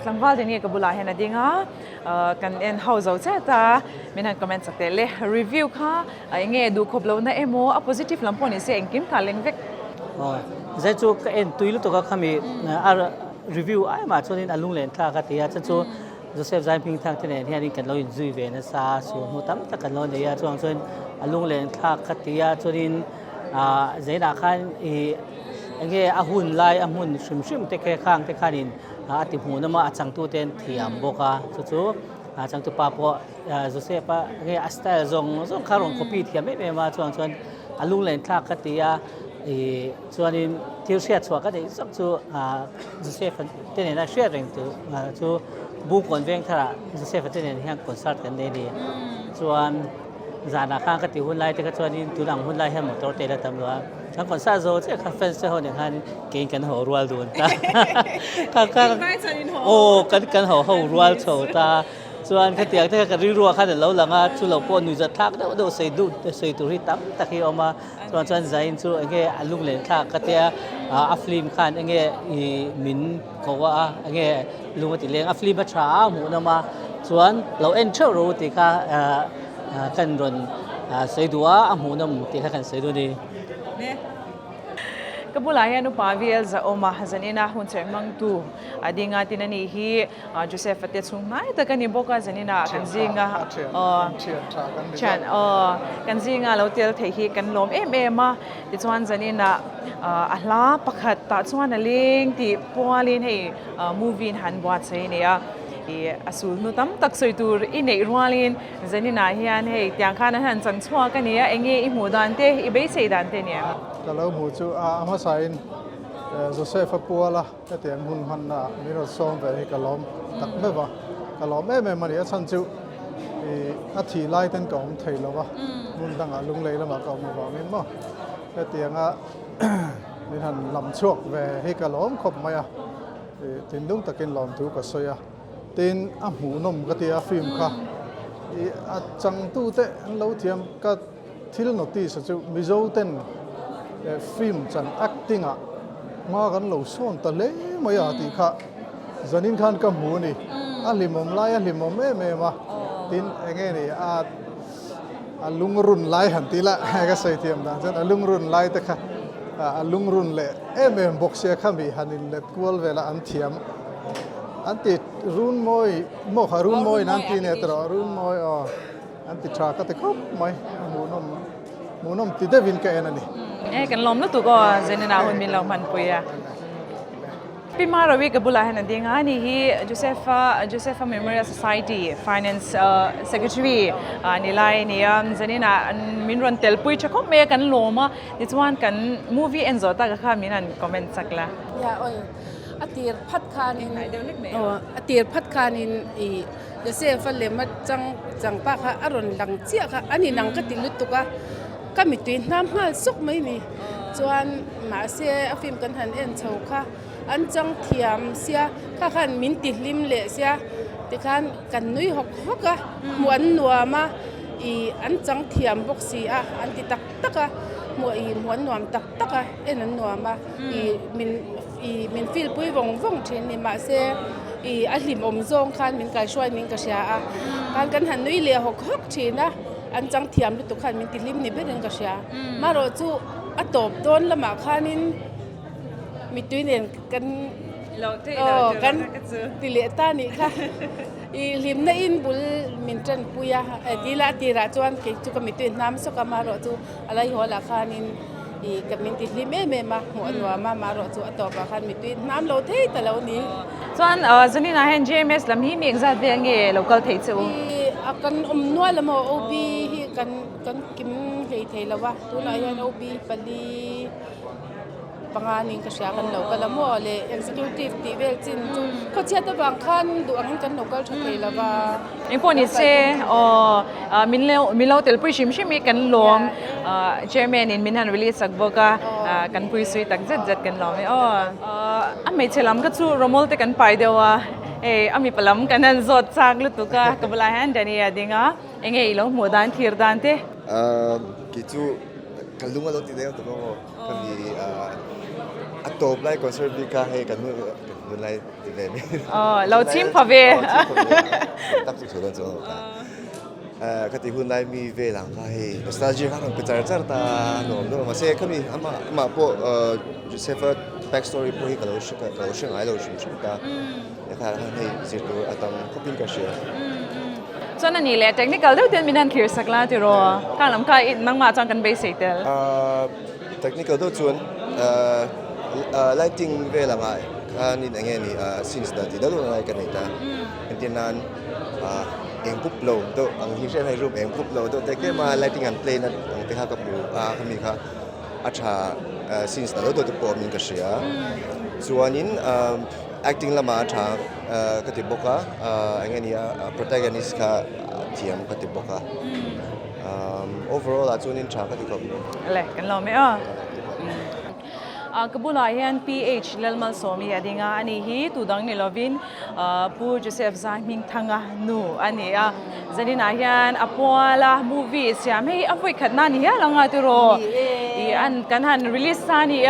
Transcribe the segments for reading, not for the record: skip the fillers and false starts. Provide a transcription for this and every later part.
สังวาลเดนี่กับบุลาเห็นดิ้งอ่ะกันเอ็นเฮาเจ้าเจ้าตามีนันคอมเมนต์สักเตะเลยรีวิวค่ะยังไงดูครบแล้วนะโมอ่ะ positive ลำพอนี่เสียงกิมค่ะเล็งเวกใจจูก็เอ็นตุยลุตัวก็ขมีรีวิวไอ้มาช่วงนี้อารมณ์เล่นท่ากันที่จะจูโจเซฟใจพิงทางที่เนี่ยที่นี่กันเราอยู่จุยเวนะซาสูมุตั้มตะกันเราเนี่ยช่วงอารมณ์เล่นท่ากันที่ช่วงนี้ใจนักขันยังไงอาหุ่นไล่อาหุ่นชิมเตะแค่ข้างเตะขานินติดหูน้ำมาจังตัวเต็นที่อัมโบกาจู่จังตัวป้าพอโจเซฟยังไงสไตล์ซงคารองคอปีที่ไม่มาช่วงอารมณ์เล่นท่ากันที่ส่วนนี้ที่เชื่อชัวก็ได้สักจู่โจเซฟที่เนี่ยน่าเชื่อเรื่องตัวจู่บุกคนเวงท่าโจเซฟที่เนี่ยที่คอนเสิร์ตกันได้ดีส่วนจานาข้างก็ติดหุ่นไล่แต่ก็ส่วนนี้ตัวหลังหุ่นไล่ให้หมดตัวเตะแล้วตำรวจทั้งคอนเสิร์ตโจ้ที่คาเฟ่เซอร์เนี่ยฮันเก่งกันหัวรัวดูนตาข้างโอ้กันหัวรัวโชว์ตาส่วนขยันที่กันรัวๆขั้นเดี๋ยวเราหลังชุลปนอยู่จะทักเดี๋ยวใส่ดูใส่ตัวที่ตั้มตะกี้ออกมาส่วนใจจู่เงี้ยลุงเล่นข้าขยันอัฟลิมขันเงี้ยมินเขาว่าเงี้ยลุงติเลี้ยงอัฟลิมมาช้าหูนมาส่วนเราเอ็นเชอร์รู้ติค่ะกันรอนใส่ตัวหูนำติค่ะกันใส่ตัวดีก็บุลายนุปาวิเอลจะออกมาจันนี่นะหุ่นเชิงมังตูดีงาตินันนี่ฮีโจเซฟเตชุงไม่แต่กันนี่บอกกันจันนี่นะกันจิงอ่ะกันจิงอ่ะเราเที่ยวเที่ยวกันลมมาที่ชวนจันนี่นะลาปักขัดตาชวนนั่งลิงที่พัวลินให้มูวี่หันบวชใช่เนี่ยอสูรนุตั้มตักสวยตัวอินเอรัวลินจันนี่นะฮีอันให้ที่อังคารนั้นจันชัวกันเนี่ยเงี้ยอิมูดันเตอิเบย์เซดันเตเนี่ยก็เราหมู่จู่มาใส่โจเซฟปัวละแต่เตียงหุ่นมันมีรถส่งไปกะล้อมตักไม่ว่ากะล้อมมันเนี่ยฉันจู่ทีไล่ตั้งกองไทยแล้ววะมุ่งตั้งลุงเลยแล้วมากองมาบอกมินบ่แต่เตียงมีทันลำช่วงไปให้กะล้อมขบมาตินดุ้งตะกินล้อมถูกกระซอยตินหมูนมกะเตียฟิล์มค่ะจังตู้เตะเราเทียมก็ที่เราโน้ตที่จู่มิโซเต้นฟิล์มจัน acting มากันเราส่วนตะเล่ไม่อยากตีค่ะจันนินขันกับหมูนี่ลิมอมไล่ลิมอมมาตินเงี้ยนี่ลุงรุ่นไล่หันตีละก็ใส่เทียมดังจันลุงรุ่นไล่แต่ค่ะลุงรุ่นเล่บอกเสียข้ามีหันนี่เล็กวัวเวลาอันเทียมอันติดรุ่นมวยโมหรุ่นมวยนั่นตีเนี่ยตลอดรุ่นมวยอันติดชาก็ติดครบมวยหมูนมติดได้วินแกนั่นนี่กันล้มแล้วตัวก็เจนน่าหุ่นมินเรามันปุยพี่มาเราวิกับบุลาเห็นดีงานี่ฮีโจเซฟMemorial Society Finance Secretary นี่ไลน์นี่เจนน่ามินรันเตลปุยจะก็เมกันล้มดิฉันกัน movie เอ็นโซตากค่ะมินันคอมเมนต์สักละอย่าอตีร์พัดคานินอตีร์พัดคานินโจเซฟเลมาจังป้าค่ะอรุณหลังเจียค่ะอันนี้นังก็ติลุตุกะก็มีตัวน้ำหาสุกไม่มีจวนมาเสียฟิล์มกันหันเอ็นเฉาค่ะอันจังเทียมเสียข้าขันมินติลิมเละเสียติขันกันนุยหกอะหมวนนัวมาอันจังเทียมบกสีอันติตักอะหมวนนัวตักอะนันนัวมามินฟิลปุยวงเทนนี่มาเสียอันลิมอมซงขันมินกายช่วยมินกระเชียกันหันนุยเละหกทีนะอันจังเทียมตุขันมินติลิมนี่เป็นกระเชียมารอจู่อัตบโดนละมาขันินมีตัวเนี่ยกันติเลต้านี่ค่ะลิมน่าอินบุลมินจันปุยะดีละตีระจวนเกจุกมีตัวน้ำสกัมมารอจู่อะไรหัวละขันินกับมินติลิมมาหัวนัวมารอจู่อัตบขันมีตัวน้ำเราเทแต่เรานี้ส่วนจันนี่นะเห็น GMS ลำนี้มีเอกซ์เดียงเก local เทจูกันนัวละโมโอบีกันกิมเทละวะตัวไหนยันโอบีปลีpanganing kasya kan local mo le executive tivel chin chu kho chia ta bang khan du ang kan local thei la ba imponi se minlo tel pui shim shim kan lom chairman in minhan release sakboka kan pui sui tak zat kan lom amei chelam ka chu romol te kan pai dewa ami palam kanan zot chak lu tuka kabla han dania dinga enge ilo modan thir dan te ki chu kalunga lo ti deu to ko kami อัตโตบไล่คอนเสิร์ตวิกาให้กันเมื่อไล่ติดเลย เราชิมพอเว ตักสุดๆแล้วก็ที่หุ่นไล่มีเวลังก็ให้สตาร์จีกันเป็นจารตาหนุ่มๆมาเสียก็มีมาพวกเซฟแบ็กสตอรี่พวกที่เราเชื่อไงเราชิมกันนะครับให้สิทธิ์อัตมก็เป็นกระเชีย ส่วนอันนี้แหละเทคนิคเรื่องมีนันคิดสักล้านที่รอการลำคายนั่งมาจังกันเบสิกเดลเทคนิคตัวชวนlighting เวลามานี่อย่างเงี้ยนี่since that ที่เราต้องอะไรกันนี่จ้ะเป็นที่นั้นเองปุ๊บเราตัวอังที่ใช้ให้รูปเองปุ๊บเราตัวแต่แค่มา lighting and play นั้นอังที่ข้ากับดูเขามีค่ะอาชา since that เราตัวปอมีกระเสียส่วนนี้acting ละมาชาก็ติดบอกอย่างเงี้ยนี่ protagonist ค่ะเทียมก็ติดบอกoverall ส่วนนี้ชาก็ติดกับอะไรกันเราไม่กบุลายน PH เลลมาสมีอดีงาอันนี้ฮีตูดังนิลวินปูจูเซฟซามิงทังานูอันนี้จะนี่นายันอพอลามูวี่เสียไม่อภัยขัดนานี่ฮะลังอาติโรอันกันหันรีลิสซานี่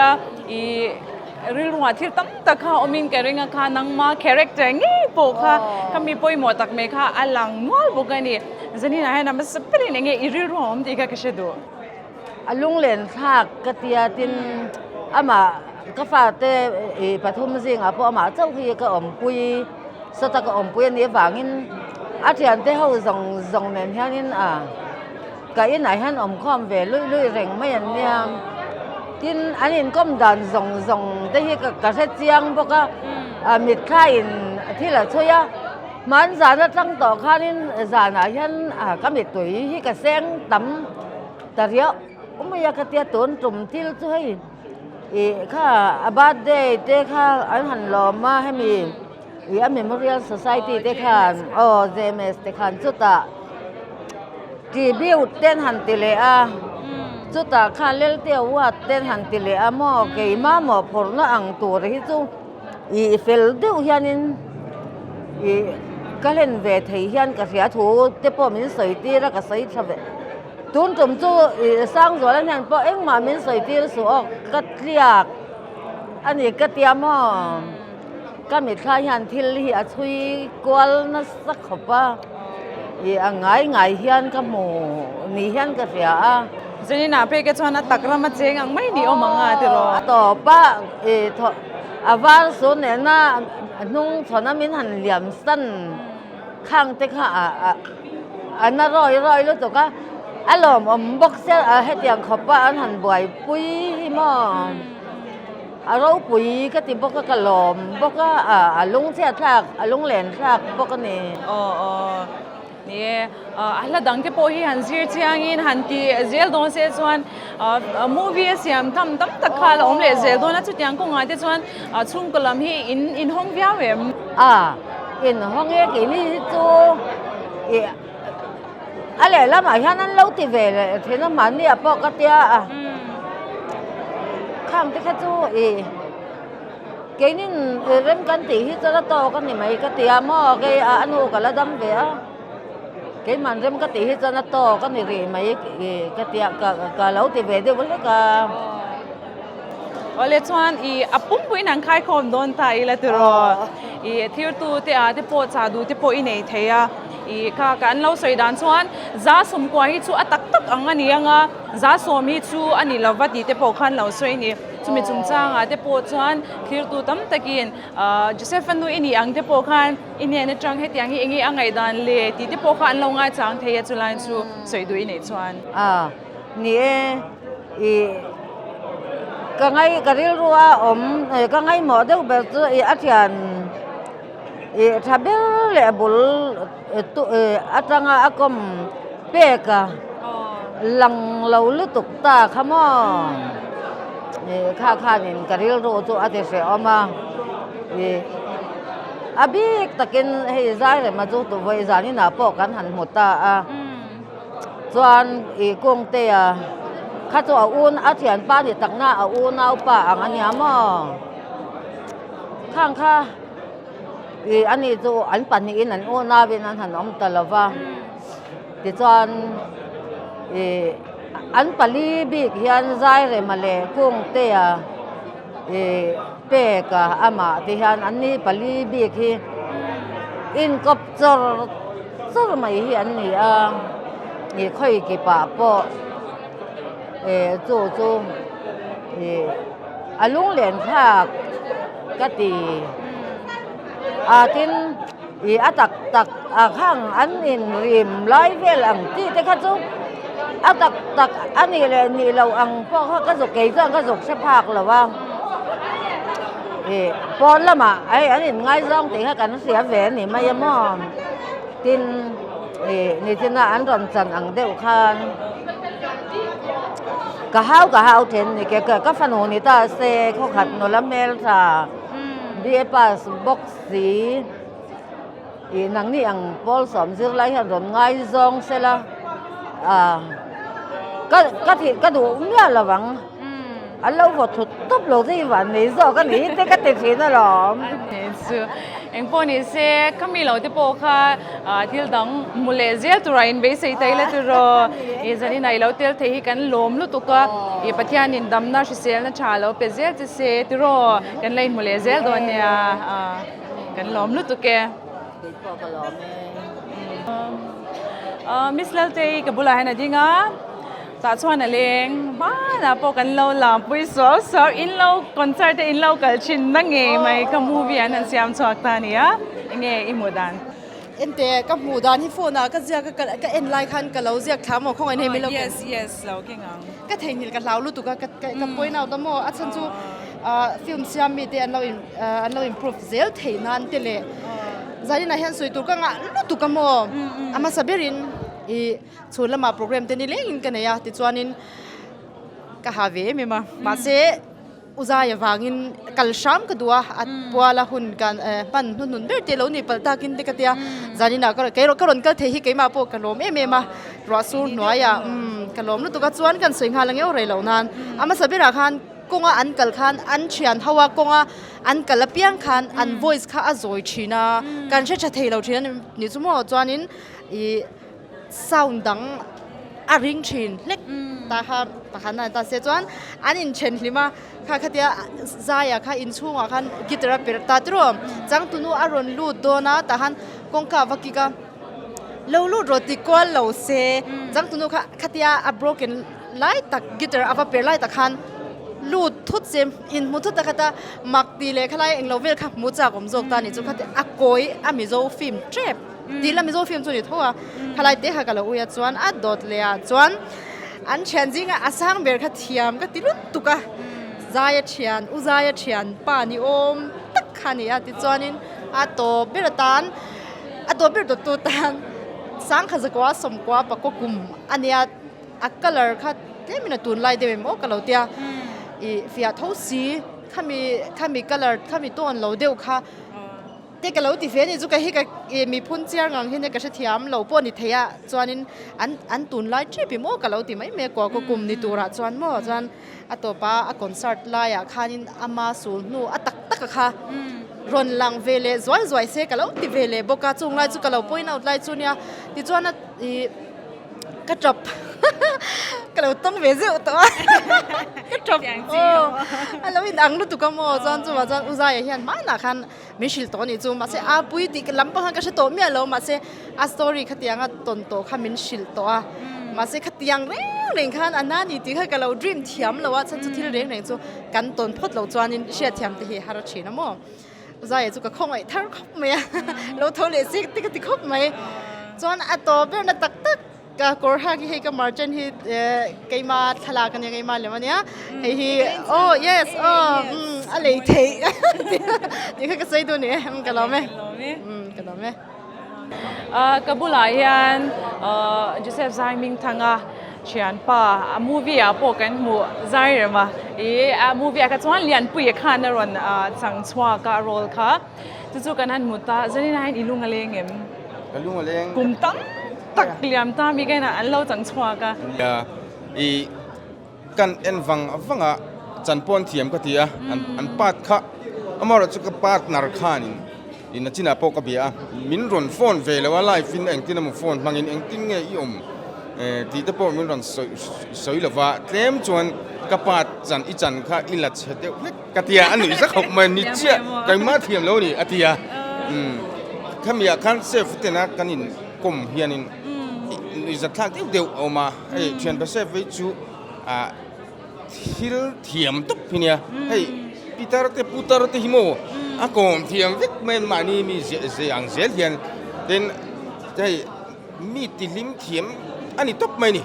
รีลว่าที่ตั้มตะข้าอมินแกเรงข้านังมาคาแรคเตอร์งี้ปกค่ะคำมีปอยหมดตักเมค่าอลังนวลปกันนี่จะนี่นายันน่ะมันสเปรย์เนี่ยรีลว่าอมดีกันก็เชดูลุงเล่นทากกะเตียตินอามาก็ฝากแต่ปฐมสิงพออามาเจ้าคือก็อมปุยสตะก็อมปุยนี่ฝางินอาทิตย์ที่เขาส่งเน้นแค่นี้ก็อีไหนฮันอมข้อมเวลุยเร่งไม่ยันเนี่ยทินอันนี้ก็มดันส่งได้ที่กระเซ็ดเจียงพวกก็มิดค่ายที่ละช่วยมันสารตั้งต่อข้านี่สารไหนฮันก็มิดตุยที่กระเซ็งตั้มแต่เดียวไม่อยากกระเตียตุนจุ่มที่ช่วยข้าบาดเดย์เด็กข้าอันหันหล่อมาให้มีMemorial Society เด็กข้าJMS เด็กข้าจุดตาจีบิวเต้นหันติเลอาจุดตาข้าเลี้ยเตี้ยวว่าเต้นหันติเลอาหม้อเกี่ยมาหม้อผลน่ะอังตัวที่จู่เฟลเดียวยันก็เล่นเวทียันก็เสียถูเต็มปอมินสวยตีแล้วก็สวยชอบตุนจุ่มจู่สร้างสวนแล้วเนี่ยพอเอ็งมามินสวยตีแล้วสวยก็เรียกอันนี้ก็เตรียมก็มีข้ายันที่ลีช่วยกวลนัสสักขบง่ายยันก็หมูนี่ยันก็เสียจะนี่นาเพื่อชวนตักรำมาเจงไม่ดีอมังอาติโรต่อป้าว่าส่วนเนี่ยน่ะนุ่งถอนน้ำมินหันเหลี่ยมสั้นข้างเต็กค่ะอันน่ะร้อยแล้วตัวก็อารมณ์บอกเสียให้เตียงขบป้าอันหันบ่อยปุ้ยมั่งเราปุ้ยก็ติบอกก็กระหล่อมบอกก็ลุงเสียทักลุงเหลนทักบอกก็นี่นี่alla danke po hi han zir chiangin han ki zel don se chuan movie siam tam takhala om le zel don a chu tiang ko ngai te chuan chung kolam hi in hong via wem in hong e ki ni chu ale la ma hian lo ti ve le thena man ni po ka tia khang te kha chu ke nin rem kan ti hi cha la to kan ni mai ka tia mo ke anu ka la dam ve cái màn rem cái tí cho nó to cái này thì mấy cái tiệm cả lâu thì về được với cả ole chuan apum pui nang khai khom don ta ila tiro thir tu te te po cha du te po inei theya ka kan lo soi dan chuan za som kwa hi chu atak tak angani anga za som hi chu ani lawati te po khan lo soi ni chumi chungchang te po chuan thir tu tam takin Joseph nu ini ang te po khan ini ne chang hetiang hi engi angai dan le ti te po khan lo nga chang theya chulain chu soi du inei chuan ni cái ngày cái điều rồi cái ngày mở đâu bây giờ ở trên tháp bê lệ bul ở trong akom bê cả lăng lâu lít tục ta khăm khá nhìn cái điều rồi tôi ở đây sẽ mà biết takin hay giải rồi mà tôi với giải như nào bỏ cán hẳn một ta toàn công tyข้าตัวอุ่นอาเทียนป้าที่ตักหน้าอุ่นเอาป่าอันนี้มั้งข้างข้าอันนี้ตัวอันปันนี้อันอุ่นนาเป็นอันหันอมตลอดว่าที่จวนอันปัลลีบิกยันใจเลยมาเลยกุ้งเตะ เป้กะอามาที่ฮันอันนี้ปลีบีกีอินกับจอไม่เห็นนี่นี่ค่อยกี่ป่าปอจู่ลุงเหรียญภาคกตีทินตักข้างอันนินริมร้อยเวลอังที่แต่ข้าจุตักอันนี้เลยนี่เราอังพวกเขาก็สุกเกยก็สุกเสภาคหรือว่าปอนละมาอันนี้ง่ายซ่องตีให้กันเสียแหวนนี่ไม่ยมอมตินนี่ที่น่าอันรอนจันอังเดียวคันกะฮาวเทนนี่แกก็ฟันหูนี่ตาเซเขาขัดโนละเมลซาดีปัสบ็อกสีนังนี่อังปอลสอมซิร์ไลท์รอนง่ายซ่องเสละก็ดูเนี่ยระวังอันเราบดถุดตบลงที่วันนี้ซอกันนี้แต่ก็ติดสินะหรอเอ็งพอนี่เซ่ขมีเราที่โปค่ะที่ดังมูเลเซียตัวไรน์เบสไตเลตัวรอจะนี่ไหนเราที่เที่กันลมลุตุกปัทยานินดำน่าชิเซลน่าชาเราเปเซลที่เซ่ตัวรอกันเลยมูเลเซียตัวเนี่ยกันลมลุตุกมิสเลเตย์กับบุลาเห็นจริงอ่ะTahchuan leng na po kan lo lam pui so in lo concert in lo kalchin na nge mai ka movie an siam chok ta ni ya nge imudan ente ka mudan hi phone ka zia ka en lai khan ka lo zia kham mo khong ai nei melo yes lo kengang ka theinil ka lau lu tu ka point out mo a chan chu film siam mi te an lo improve zel theinan te le zari na hen soi tu ka nga lu tu ka mo ama saberin chula ma program te ni le in ka ne ya ti chuanin ka have me ma se uzaya wangin kalsham ka duwa at puala hun kan pan hun ber te lo ni palta kin te ka tia zanina ka ron kal the hi ke ma po kalom me ma ro su noya kalom lu tu ka chuan kan soi nga lang eu rei lo nan ama sabira khan konga an kal khan an chian hawa konga an kalapiang khan an voice kha azoi china kan che cha thei lo thina ni chumo chuanin sound dang a ring chin lek ta khan na ta se chuan an in chen hlima kha tia zaya kha in chunga khan gitara per ta tro chang tunu aron lu do na ta han kongka wakika lo lu roti kwal lo se chang tunu kha tia a broken light tak guitar ava per light ta khan lu thut sem in muthu ta kata makti le khalai eng lovel kha mu cha kom jok ta ni chu kha a koi a mi zo film trap ti la mi zo film chu ni thowa khalai te ha kala uya chuan a dot le a chuan an changing a asang ber kha thiam ka tilun tuka zaya thian uzaya thian pa ni om tak khani a ti chuanin a to beratan a to ber tu tan sang kha zakwa som kwa pa ko kum ania a color kha temina tun lai de mo kalotia fia thosi khami color khami ton lo deu kha te ka lo ti fe ni chu ka hi ka mi phun chiar ngang hin ka sha thiam lo po ni theya chuanin an tun lai tri pi mo ka lo ti mai me ko kum ni tura chuan mo chuan atopa a concert la ya khanin ama sul nu atak tak kha ron lang vele zoi se ka lo ti vele boka chung lai chu ka lo point out lai chu nia ti chuan ka drop ka lo tong ve zeu to ka drop alo in ang lu tu ka mo chan chu ma chan uzai hian ma na khan mishil to ni chu ma se a pui ti ka lam pa ka sha to mi alo ma se a story khatianga ton to kha min shil to a ma se khatiang reng khan anani ti kha ka lo dream thiam lo wa chan chu thil reng chu kan ton phot lo chuanin sha thiam te hi har china mo uzai chu ka khong ai thar khop me lo thole sik ti ka ti khop mai chuan a to ber na tak ka korha ki he ka margin hi keima thala kan ya keima le mania hi yes a le thei ni ka sai do ne ka lo me kabula hian Joseph Zaiming thanga chian pa a movie a po kan mu zairma a movie ka chuan lian pui khan na ron chang chwa ka role kha chu kan han muta zanina hin ilung alengem kum tam tak liam ta mi kaina an lo chang chwa ka ya kan en wanga chan pon thiam ka tia an pat kha amara chu ka partner khanin in china po ka bia min ron phone ve la live in eng tin mo phone mangin eng tin nge i ti te po min ron soi la wa tlem chuan ka pat จันอีจันค่ะอิลัดเฉดเดียวกะเทียอันนี้สักหกมันนี่เชี่ยไก่มาเทียมแล้วนี่อเทียข้ามีอาการเซฟเตนะกันอินกลมเฮียนินนี่จะทักเดียวเอามาให้เชียนไปเซฟไว้จูฮิลเทียมตุกพี่เนี่ยให้ปีตาร์เตปูตาร์เตฮิโมอากงเทียมวิกเมนมานี่มีเสียงเสียเทียนเดนให้มีติลิมเทียมอันนี้ตุกไหมนี่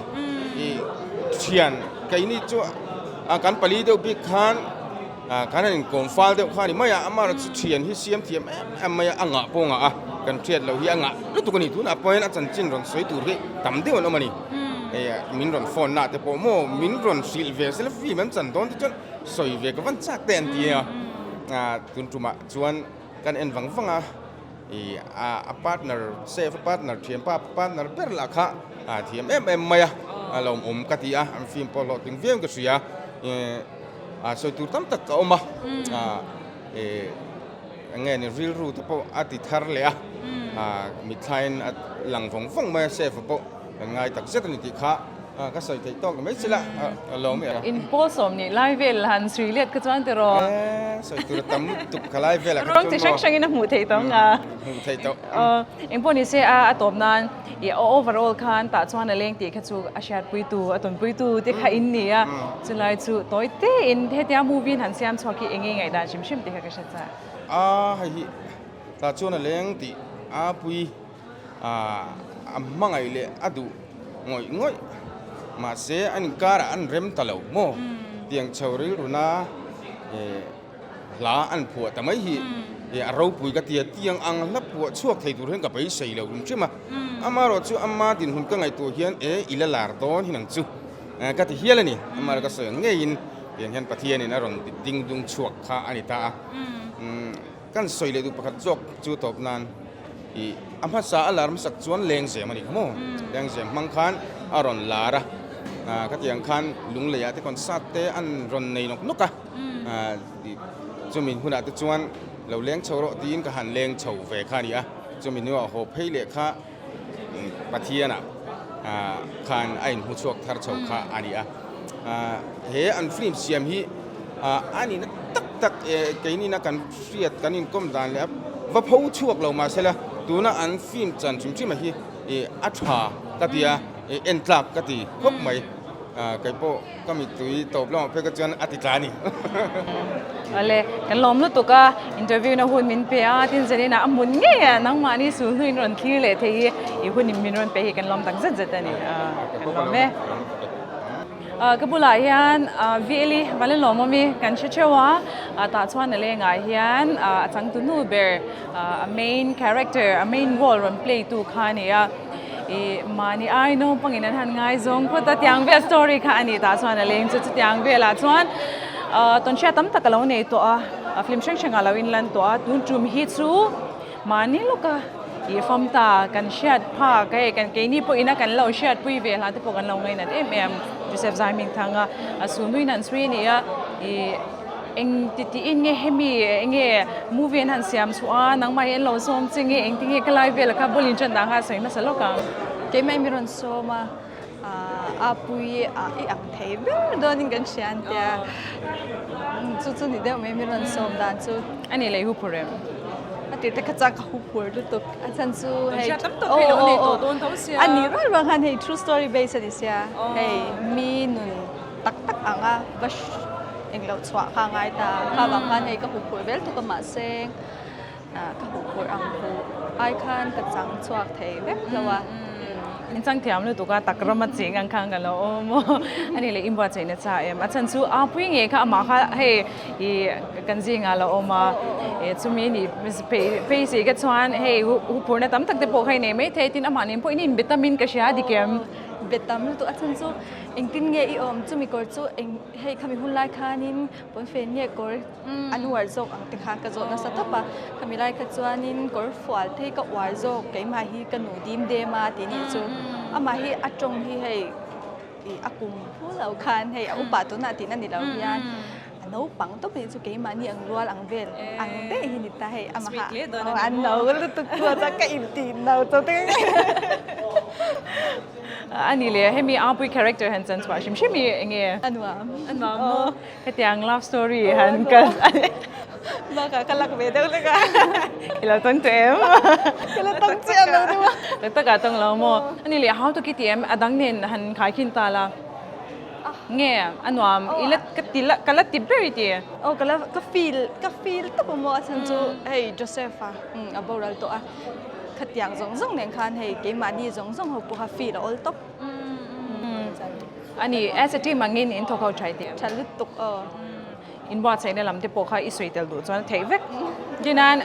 เชียนไก่นี่จ้าการผลิตเดียวพิคานการนั้นกองฟ้าเดียวข้านี่ไม่อามาเราเชียนฮิเซียมเทียมไม่อ่างปงกันเทียนเราฮิอ่างแล้วตัวนี้ทุนพอยนั้นจันจินรอนสวยตัวที่ต่ำเดียวนั่นมันนี่มินรอนฟอนน่ะแต่พอโมมินรอนซิลเวสเลฟีมันจันตอนที่จนสวยเวก็วันจักเต็นทีทุนจุมาชวนกันเอ็นฟังพาร์ทเนอร์เซฟพาร์ทเนอร์เทียมพาร์ทเนอร์เปร์ลักเทียมไม่เรากติอันฟิล์มพอลถึงเวียงก็เสียสวยตัวตั้มตักเอามาเงี้ยนี่รีรูที่พออธิษฐานเลยมิทายน์หลังฟังมาเซฟพอง่ายตักเสร็จนี่ที่ข้าก็ใส่ใจต้องไม่ใช่ละเราไม่อินโพสมนี่ไลฟ์เวลหันสวีเลียดก็จะวันเตอร์ใส่ตัวตั้มตุกขลายเวลร้องที่ช่างอินหูเทยต้องหูเทยต้องอินพอนี่เสียตบนั้นโอเวอร์ออลคันแต่ชวนเลี้ยงตีแค่ชูอาชาร์ปุยตูตุนปุยตูที่ข้าอินนี่จะไล่ชูตัวเต้อินเฮติอามูวินหันเสียมชวกี้เองไงได้ชิมที่ข้าก็เชื่อใจให้แต่ชวนเลี้ยงตีปุยมังไงเลยดูง่อยมาเสียอันการอันเริ่มตลอดโม่เตียงชาวริรุณาลาอันผัวแต่ไม่ฮีเราปุยกะเตียงอังนับผัวช่วงไทยตัวเรื่องกับไปใส่แล้วใช่ไหมอามาเราจู่อามาดินหุ่นก็ไงตัวเฮียนอิละลาร์ดอนที่นั่งจู่กะที่เฮียเลยนี่อามาเราก็เสียงเงี้ยอินเฮียนปะเทียนี่นะรอนดิ้งดุงช่วงข้าอันนี้ตากันใส่เลยดูประคัดจอกจู่ตบนานอามาสาอลาร์มสักชวนแรงเสียมันอีกโม่แรงเสียมังคันอารอนลาระก็ที่ยังคันลุงเลยที่คนสัตย์เตอันรอนในนกจะมีหุ่นอาจจะชวนเราเลี้ยงชาวโรตีนก็หันเลี้ยงชาวเวคานี่จะมีเนื้อหอบให้เลี้ยข้าปะเทียน่ะคันไอ้หุ่นชวกทาร์ชาวข้าอันนี้เฮอันฟิล์มเสียมฮีอันนี้นะตักไอ้นี่นะกันเสียดกันนี่ก้มดานเลยว่าพูชวกเรามาใช่ละตัวน่ะอันฟิล์มจันจุ่มจิ้มมาฮีอัฐากะตีเอ็นทักกะตีพบไหมไก่โป้ก็มีตุยตบแล้วเพื่อก็จวนอธิษฐานนี่อะไรกันล้อมลุตุก็อินเตอร์วิวนะหุ่นมินเปียที่จะได้นะมุนเงี้ยนังมานี่สูงขึ้นรอนขี้เลยที่หุ่นมินรอนไปกันล้อมตั้งเสร็จนี่กันล้อมไหมก็บุหรี่ยันวิลลี่วันเล่นล้อมมีกันเชื่อว่าตาชวนอะไรไงยันจังตุนูเบอร์ main character main role รอน play ตัวข้านี่มานี่ไอ้น้องปังอินนั้นง่ายจงพูดแต่ยังเวสตอรี่ค่ะอันนี้ตาชวนอะไรจุดยังเวลาชวนตอนเช้าตั้มตะกเราเนี่ยตัวฟิล์มเชิงเราอินลันตัวตุนจุ่มฮิตซูมานี่ลูกฟอมตากันเชียดผ้ากันนี่พวกอินกันเราเชียดปุยเวลาที่พวกกันเราไงนั่นจูเซฟไซมิงทางส่วนนู้นนั่นส่วนนี้เองติอินเงี้ยเฮมีเงี้ยมูวี่นั่นเสียมชัวนังมาเห็นเราซ้อมจริงเงี้ยเองที่เงี้ยกลายเวลาครับบริจาคต่างหากสิ่งนั้นสโลกันเกมไม่มีรอนโซมาปุยอักเทเบอร์โดนกันเชียนเดียจุดนี้เดียวไม่มีรอนโซมด้านจุดอันนี้เลยฮูปเรมติดแต่กระจักฮูปร์ดูตุกอาจารย์ซูให้อันนี้ร้อยบางคันให้ true story based ดิเสียให้มีนุนตักอ่างบัชเองเราสวะข้างไงตาข้าบางคันให้ก็ฮูปร์เวลตุกมาเซงก็ฮูปร์อังคูไอคันกระจังสวะเทเว็บแล้วว่าอินจังเทียมเลยตัวก็ตักรำมาจิงกันข้างกันแล้วอันนี้เลยอิมบัวใจเนี่ยจ้าอาจารย์ซูผู้หญิงค่ะมาค่ะให้กันจิงกันแล้วมาจุมีนี่เฟซก็ชวนให้หูพูดเนี่ยตั้มตั้งแต่พอให้เนี่ยไม่เทตินอามาเนี่ยพวกนี้วิตามินก็เสียดีเกมวิตามินตัวอาจารย์ซูเองตินเงี้ยจุมีกอร์จูเองให้ขมิหุ่นไล่ขานินบนเฟนเนี่ยกอร์อันวาร์โจกอังติขากระโจนสัตว์ปะขมิไล่ขจวนินกอร์ฟัวเทก็วาร์โจกไก่มาฮีกันหนูดิมเดมาทีนี้จูอามาฮีอัจงฮีให้อากุมผู้เหล่าคันให้อุปาตุนาทีนั่นนี่เราเฮียน ano pang to pe chu ke mani ang rual ang vel ang te hinita he ama ha Sweetly doon, oh ano lu tu ko sa ka intin now to te ani le hemi apui character han san swa shim shimi nge ano an ma mo katiang love story han kan baka kalak be daw le ka ila tong tem kala tang che ano ni ma ta ka tong lo mo ani le how to kitiem adang nen han khai kin ta la nge anwam ilat katila kalat tibri ti oh kala ka feel to mo asan chu hey Josepha aboral to a khatiang zong zong nen khan hey ke mani zong zong ho pu ha feel all top ani as a team mangin in thokau chai ti chalut tuk in bot sai na lam te po kha isoi tel du chuan thei vek jinan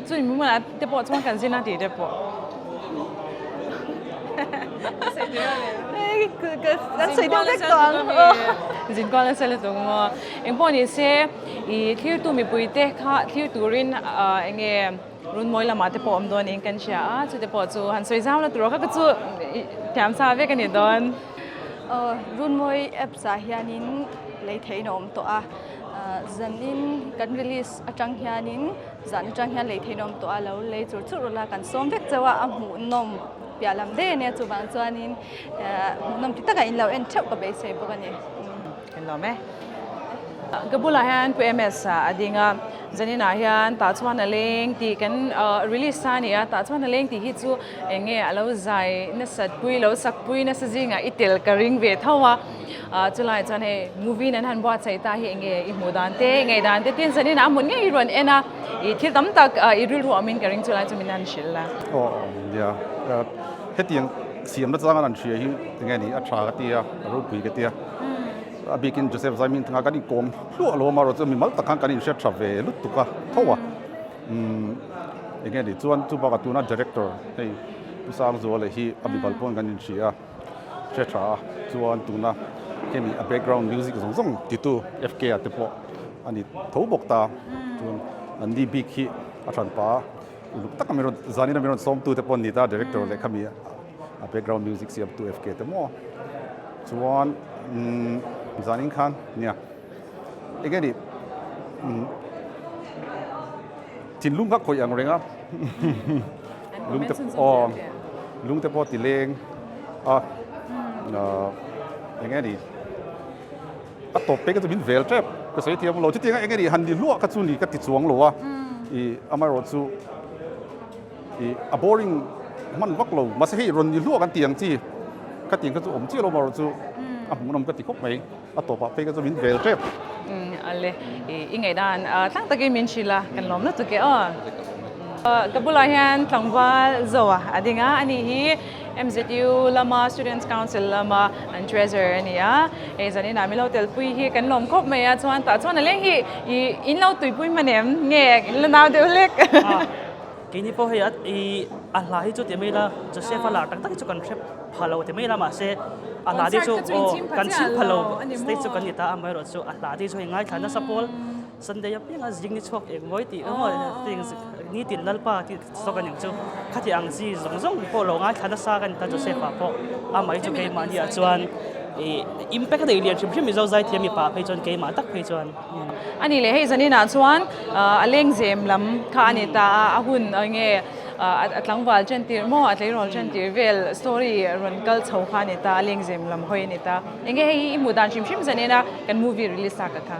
chu mu ma te po chuan kan zina ti te po kan sei deu vek tong jin ko la sele tu mo eng po ni se I thir tu mi pui te kha thir turin enge run moi lama te po om don in kan sha chu te po chu han soi zam la tu kha ka chu tiam sa ve kan ni don run moi app sa hianin lei thei nom to a zanin kan release atang hianin zan atang hian lei thei nom to a lo lei chur chur la kan som vek chawa a mu nom pialam de ne chu bang chuanin nom ti taka in lo en theu ka be se bo kan ni kan lo me gabula han pu ms adinga zanina hian Tahchuan leng ti kan release sa ni Tahchuan leng ti hi chu enge alo zai na sat pui lo sak pui na sajinga itel ka ring ve thawa chulai chan he movie nan han bwa chai ta hi enge I mudan te ngai dan te tin zanina amun nge I ron ena I thil tam tak I ril ru amin ka ring chulai chumin han shilla ya hetiang siam na changa nan thria hi nge ni a tha ka tia ro pui ka tia abikin Joseph Zamin tanga kan kom lo maro chu mi mal takhan kan in sha trave lut tuka thowa again the chuan chu ba ka tuna director hei pisang zo le hi abi balpon kan in chia che tha chuan tuna kemi a background music zong zong titu FK atepo ani thobok ta chuan andi big hi a than pa luk tak mero zanina mero som tu te pon ni ta director le khami a background music siam tu FK te mo chuan zanin khan nia again di tin lung ka khoi ang renga lung te po ti leng again di a top pe ka bin vel trap ka sei tiam lo ti tinga again di han di lu ka chu ni ka ti chuang lo wa I amaro chu I a boring man vak lo ma se hi ron ni lu kan tiang chi ka tiang ka chu om chi lo maro chu amunam ka ti khop mai atopa pe ka min vel trep ale I ngai dan tlang takin min shila kan lom na tu ke kabula hian tlangwal zowa adinga ani hi MZU lama Students Council lama and treasurer ania zanina mi lo tel pui hi kan lom khop mai chuan Tahchuan leng hi in lo tui pui manem nge la naw de lek kini po hayat Allah hi chu te mai la Joseph la tak tak chu kan trep phalo te mai la ma se Allah di chu kan sin phalo stage chu kan ni ta amai ro chu Allah di chu ngai thana sapol Sunday ya pinga jing ni chok ek moi ti mo things ni tin lalpa ti so kan yang chu khati ang ji zong zong po lo ngai thana sa kan ta Joseph po amai chu ke ma ni a chuan impact the leadership mi zo zai thiam mi pa phei chon ke ma tak phei chon ani le hei zanina chuan aleng zem lam kha ani ta ahun nge atlangwal chen tir mo atleirol chen tir vel story ron kal chho kha ni ta aleng zem lam hoi ni ta enge hei mudan shim shim zanina kan movie release sa ka kha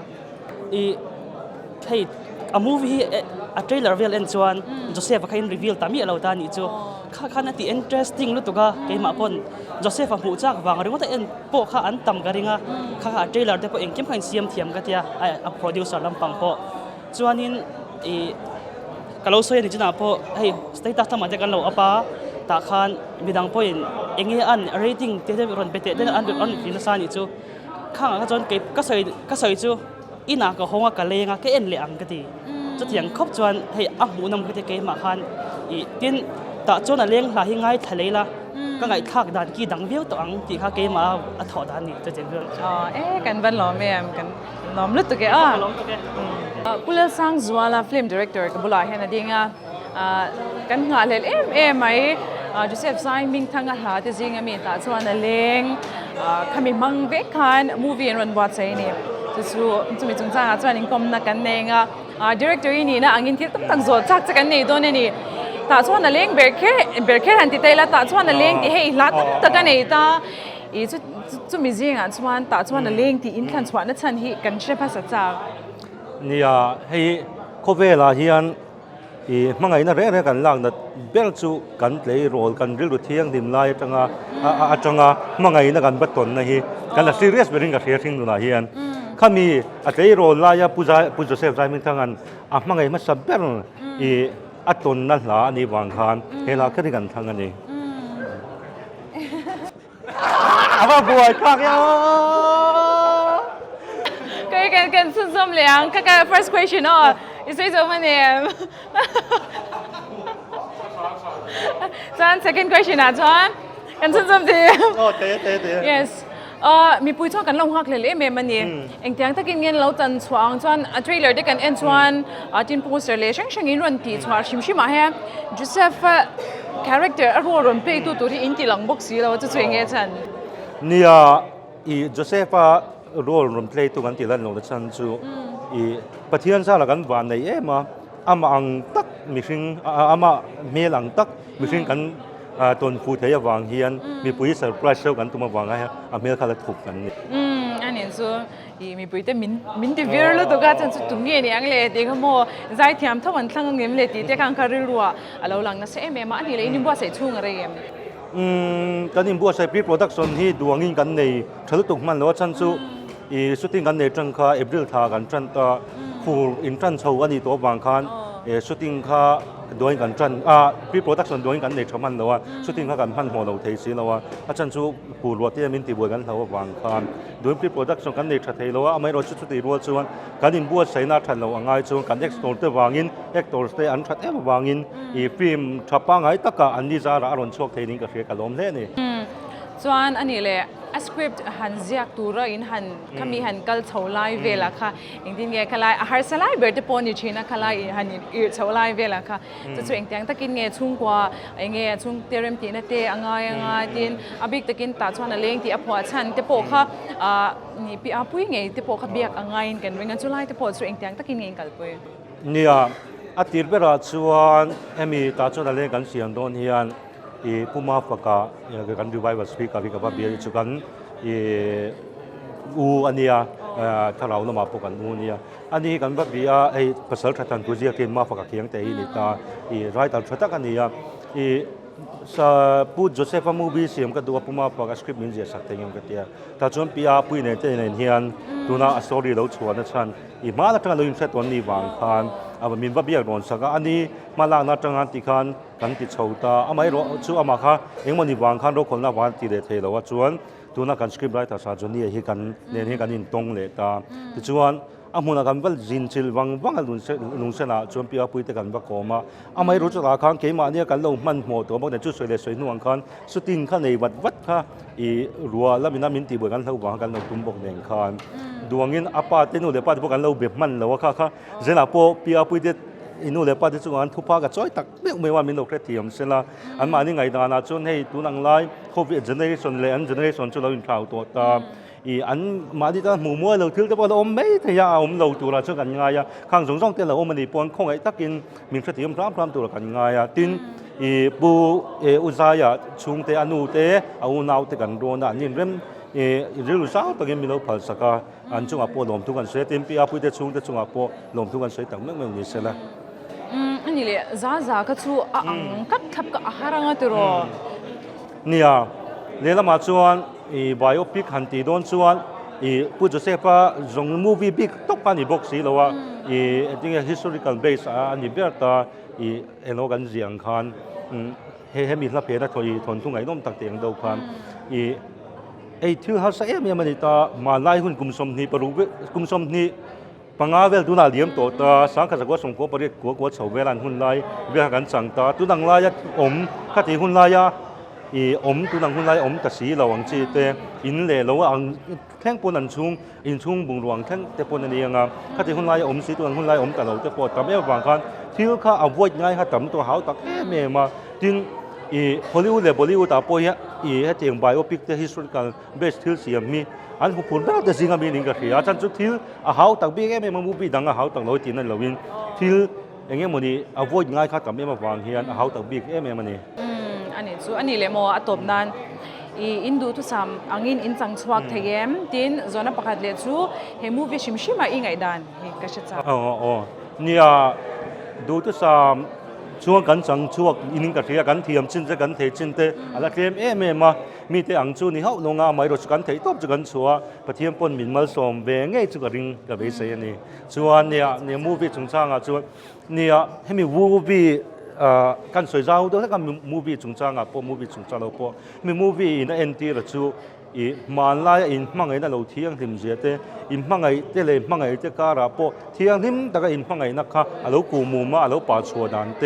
hey a movie a trailer vel en chuan Joseph khain reveal tami alo ta ni chu kha na ti interesting lu tuga ke ma pon Joseph hu chak wang ringo ta en po kha an tam garinga kha trailer te po engkem khain siam thiam ka tia a producer lam pang po chuanin kalau soya ni china po hey status tama te kan lo apa ta khan midang po in enge an rating te te ron bete den an fin sa ni chu khang ka chon ke ka soi chu ina ka honga ka lenga ke en le ang ka ti chu thiang khop chuan hey a mu nam ka te ke ma khan tin ta chon a leng la hi ngai thaleila ka ngai thak dan ki dang veu to ang ti kha ke ma a tho dan ni chu chen kan ban lo me am kan nom lu tu ke pulal sang zwala film director kabula hen adinga kan nga lel mai Joseph Zamin thanga ha te jinga mi Tahchuan leng khami mang ve khan movie ron wat sai ni จะมีจงจ้าจวนอิงคอมนักกันเองdirector นี่นะอังอินที่ตั้งโจจักจะกันในตัวนี่ตาชวนน่ะเลี้ยงเบรกหันติเตยละตาชวนน่ะเลี้ยงที่ให้ลาตะกันในตาอีจุมีเสียงชวนตาชวนน่ะเลี้ยงที่อินคันชวนนั่นฉันให้กันเชื่อภาษาจ้านี่ให้เขาเวลาเฮียนมังไงน่ะเรื่องกันล่างน่ะเบลจูกันเลยโรลกันริลเทียงดิมไล่จังจังมังไงน่ะกันบัดตนนะฮีกันละซีเรียสเบริงกับเฮียทิ้งดูนะเฮียนข้ามีเลยโรลไล่ปูโจเซฟใจมิงทั้งนั้นมังไงมันสับเบลอัตนนั่นละอันนี้วางคานเฮลาขึ้นกันทั้งนั้นเองว่าบวยคักยกันส้มๆเลยก็ first question is this over name จวน second question จวนกันส้มๆดี yes มีปุ้ยช่องกันลงหักเลยเมมันนี่เองที่ยังตะกินเงินเราจันทร์สว่างจวนเทรลเลอร์ได้กันเอ็นจวนจินโปสเตอร์เลยช่างอินรันตีสว่างชิมมาให้จูเซฟคาแรคเตอร์รัวรนเปย์ตัวที่อินที่หลังบ็อกซี่เราจะช่วยเงี้ยฉันนี่จูเซฟโรลรวมเพลย์ตัวกันที่เราลงชั้นจูปะเทียนซาละกันวันในมาอังตักมิชิงเมลังตักมิชิงกันตอนฟูเทียวางเฮียนมีปุ้ยเซอร์ไพรส์เช่ากันตัวมาวางให้เมลคาร์ถูกกันนี่อันนี้ส่วนมีปุ้ยแต่มินที่วิร์ลตัวก็จะสุดตุ้งเงี้ยอย่างเลยที่เขาโม่ใจเทียมทั้งวันทั้งเงี้ยเลยที่เด็กการการรัวเราหลังนั้นเสียเมมาอันนี้เลยนิ่มบัวใส่ชุ่งอะไรเงี้ยตอนนี้บัวใส่พรีโปรดักชันที่ดวงงินกันในทะลุตุกมันแล้วชั้นสูสุดที่กันในจังค่าเอพริลทากันจันตาฟูอินจันเช่าอันนี้ตัวบางคันสุดที่ค่าดวงกันจันพรีโปรดักชันดวงกันในชั่วมันแล้วสุดที่ค่ากันพันหัวเราเทสีแล้วอาจารย์สูปูรัวที่มินตีบัวกันแล้วบางคันดวงพรีโปรดักชันกันในชัดเทแล้วไม่รู้สุดที่รัวชวนกันอินบัวใส่หน้าทันแล้วง่ายชวนกันเอ็กซ์โตร์เตอร์วางินเอ็กซ์โตร์เตอร์อันชัดวางินฟิล์มชับปังไงตะกะอันนี้จะอารมณ์ชกเทนิงกับเสียกันล้มเล่นี่ส่วนอันนี้เลยสคริปต์หันเสียกตัวเราอินหันขมีหันกัลเช่าไลฟ์เวล่ะค่ะอย่างที่เนี่ยขลายอาหารสลายเบอร์ตปอนิชินะขลายหันอีเช่าไลฟ์เวล่ะค่ะจะช่วยอย่างตะกินเนี่ยชุ่งกว่าเงี้ยชุ่งเตรียมตีนเตะง่ายตินบิกตะกินตาชวนเลี้ยงที่อภัวชันตะโปค่ะนี่ปีอาปุยเงี้ยตะโปค่ะเบียกง่ายกันเวงันจุไลตะโปช่วยอย่างตะกินเงี้ยกัลปุยเนี่ยอาทิตย์เวลาชวนมีตาชวนเลี้ยงกันเสียงโดนเฮียนผู้มาฟักกันดูไว้ว่าสปีกกับกับเบียร์จุกันอันนี้ถ้าเราเรามาพบกันเนี่ยอันนี้กันแบบเบียร์ภาษาไทยทันกุจิเกมมาฟักเคียงแต่นี่ตาไรแต่ชุดกันเนี่ยพูดโจเซฟมูบีเสียมก็ดูว่าผู้มาฟักสคริปต์มินเสียสักแต่ยังก็เดียถ้าชวนปีอาปุยเนี่ยจะเห็นดูน่าสตอรี่เราชวนนะฉันมาแล้วทั้งเราอินเสตวันนี้วางคันมินว่าเบียร์โดนสักอันนี้มาล่างนัดจังงานติคันกันติดชาวตาไม่รู้ชัวมาค่ะยังมันนี่วางคันเราคนละวันติดเทแล้วว่าชวนตัวนักการสคริปต์ไรแต่สาจนี่ให้กันเนี่ยให้กันอินตรงเลยตาชวนมุนกันว่าจินชิลวังลุงเสนาชวนปีอาปุยแต่กันว่าโกมาไม่รู้จะราคาเกี่ยมาเนี่ยกันลงมันหมดตัวบอกแต่ช่วยเลยช่วยนุ่งคันสุดทิ้งคันในวัดค่ะรัวแล้วมีน้ำมินตีเบิกกันเราวางกันเราตุ้มบอกเด่นคันดวงงินอาปาเตนูเลปาที่พวกกันเราแบบมันแล้วว่าค่ะเจนาโปปีอาปุยเดอินูเลปาที่สุวรรณทุพากระจอยตักไม่ว่ามินโลเคทียมเสนาอันมานี่ไงตานาชวนให้ตัวนังไล่โควิดเจเนอเรชันเลยอันเจเนอเรชันช่วยเราอินทาวตัวตาอันมาที่ตาหมู่มัวเราถือแต่ว่าเราไม่ทยาเราตัวเราช่วยกันง่ายข้างสงสารแต่เรามันดีปนคงไอ้ตักกินมินสติมพร้อมตัวเรากันง่ายตินปูอุซายชุงเตอนุเตเอาหนาวเตกันโดนนี่เริ่มเรื่องสาวตะกี้มีเราผ่านสักอันจุงอาโปลมทุกันเสียเต็มปีอาปุยเตชุงเตจุงอาโปลมทุกันเสียต่างไม่มีเสียละอันนี้เลยจ้าก็ชูกัดขับกับอาหารอะไรตัวเนี่ยเรื่องมาชวนไบโอพิกฮันตีโดนชวนพูดจะเสียฟ้าจงมูวี่บิ๊กตกกันบ็อกซี่แล้วว่าที่ historical base อันนี้เบียร์ตาโลกันเสียงคันให้มีรับเพลนะถอยทนทุ่งไงน้มตักเตียงเดียวกันที่เขาเสียมีมันตามาไล่หุ่นกุมสมนีปรุกุมสมนีปังอาเวลตุนาเลี้ยมโตตาสังกัดกว่าสงฆ์ปริกัวเฉาเวลันหุ่นไล่เวลากันสังตาตุนังไล่คติหุ่นไล่ตุนังหุ่นไล่กษีเราอังจีเตอินเล่เราอังแท่งปนอันชุงอินชุงบุงหลวงแท่งแต่ปนอันนี้งามคติหุ่นไล่สีตุนังหุ่นไล่แต่เราจะปวดแต่ไม่บางครั้งที่เขาเอาไว้ง่ายเขาต่ำตัวเขาตักเมมาจึง Hollywood และ Bollywood ตาปอยให้เตียง biopic เต historical based ที่เสียมีอันผู้พูดแบบแต่สิ่งมีนิ่งก็คืออาจารย์จุดที่เขาตักบีแค่ไม่มามูบีดังเขาตักน้อยตีนั่นเราวินที่อย่างเงี้ยมันนี่ avoid ง่ายครับกับไม่มาวางเฮียนเขาตักบีแค่ไม่มันนี่อันนี้อันนี้เลยโมอตบนั้นอินดูทุสามอังอินอินจังสวักเทียมตินโซนประคัดเลจูเฮมูวิชิมชิมาอีไงดันก็ชิดจ้าเนี่ยดูทุสามช่วงกันจังช่วงอินกับเทียกันเทียมจินจะกันเทจินเตอะไรเทียมไม่มามีแต่อังจูนี่เขาลงอาไม่รู้จุกันเทตบจุกันชัวปะเทียมปนมินมาสมเบงไงจุกันริงกับเบสนี่ชัวเนี่ยมูวี่จงจ้างชัวเนี่ยให้มีมูวี่กันสวยเจ้าด้วยถ้ากันมูวี่จงจ้างพอมูวี่จงจ้างเราพอมีมูวี่ในเอ็นทีละชัวมาลายอินมังไงนั่นเราเที่ยงทิมเจตอินมังไงเตเลยมังไงเตการาพอเที่ยงทิมแต่ก็อินมังไงนักข้าเรากูมูมาเราป่าชัวดันเต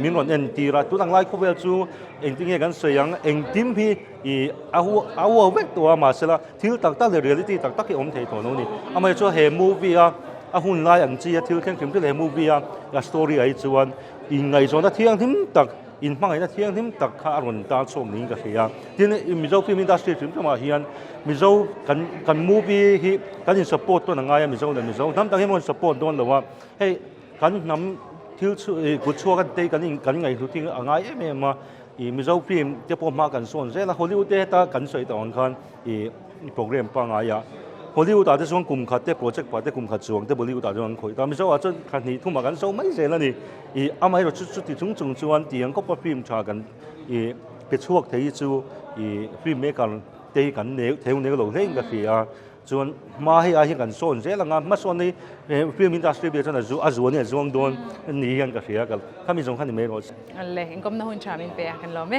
มินวันเอ็นทีละตัวตั้งไล่คู่เวลจูเอ็งที่เงี้ยกันสวยยังเอ็งทิมพี่เอาเวกตัวมาเสละที่ตักตั้งเรียลิตี้ตักตั้งที่อมเทตัวนู้นนี่อามาชัวเฮมูวี่หุ่นลายอันจีที่เที่ยงทิมที่เฮมูวี่สตอรี่ไอจวนอินไงจวนนั้นเที่ยงทิมตักอินมังไงนั้นเที่ยงทิมตักข้าอารมณ์ตาชมนิ่งก็เฮียที่นี่มิโซฟิล์มอินดัสทรีถึงจะมาเฮียนมิโซกันมูวี่ฮีกันอินสปอร์ตตัวนั่งไงมิโซเลยมิโซทำตั้งให้มันสปอร์ตตัวนั่นว่าเฮ้กันนำที่กุศลกันเตะกันไงทุกที่ง่ายไม่มามิโซฟิล์มจะพอมากันส่วนเสร็จแล้วฮอลลีวูดเตะกันสวยต่างกันโปรแกรมปังไงฮอลลีวูดอาจจะส่วนกลุ่มขัดเตะโปรเจกต์ปัดเตะกลุ่มขัดส่วนเตะบอลลีวูดอาจจะส่วนคุยแต่มิโซอาจจะขัดนี้ทุ่มมากันส่วนไม่เสร็จแล้วนี่อามาให้เราชุดที่ทุ่งส่วนที่ยังก็พอฟิล์มชากันเป็นช่วงที่จูฟิล์มเมกันเตะกันเนื้อเทวเนื้อหลงเล่นกันสิส่วนมาให้อาชีพกันส่วนเสร็จแล้วงานมาส่วนนี้ฟิล์มอินดัสทรีเบียร์นั่นจูส่วนเนี่ยส่วนโดนนี่กันกันเสียกันถ้ามีส่วนขั้นนี้ไม่รู้อะไรอินก็ไม่ต้องหุ่นชามินเปียกันหรอไหม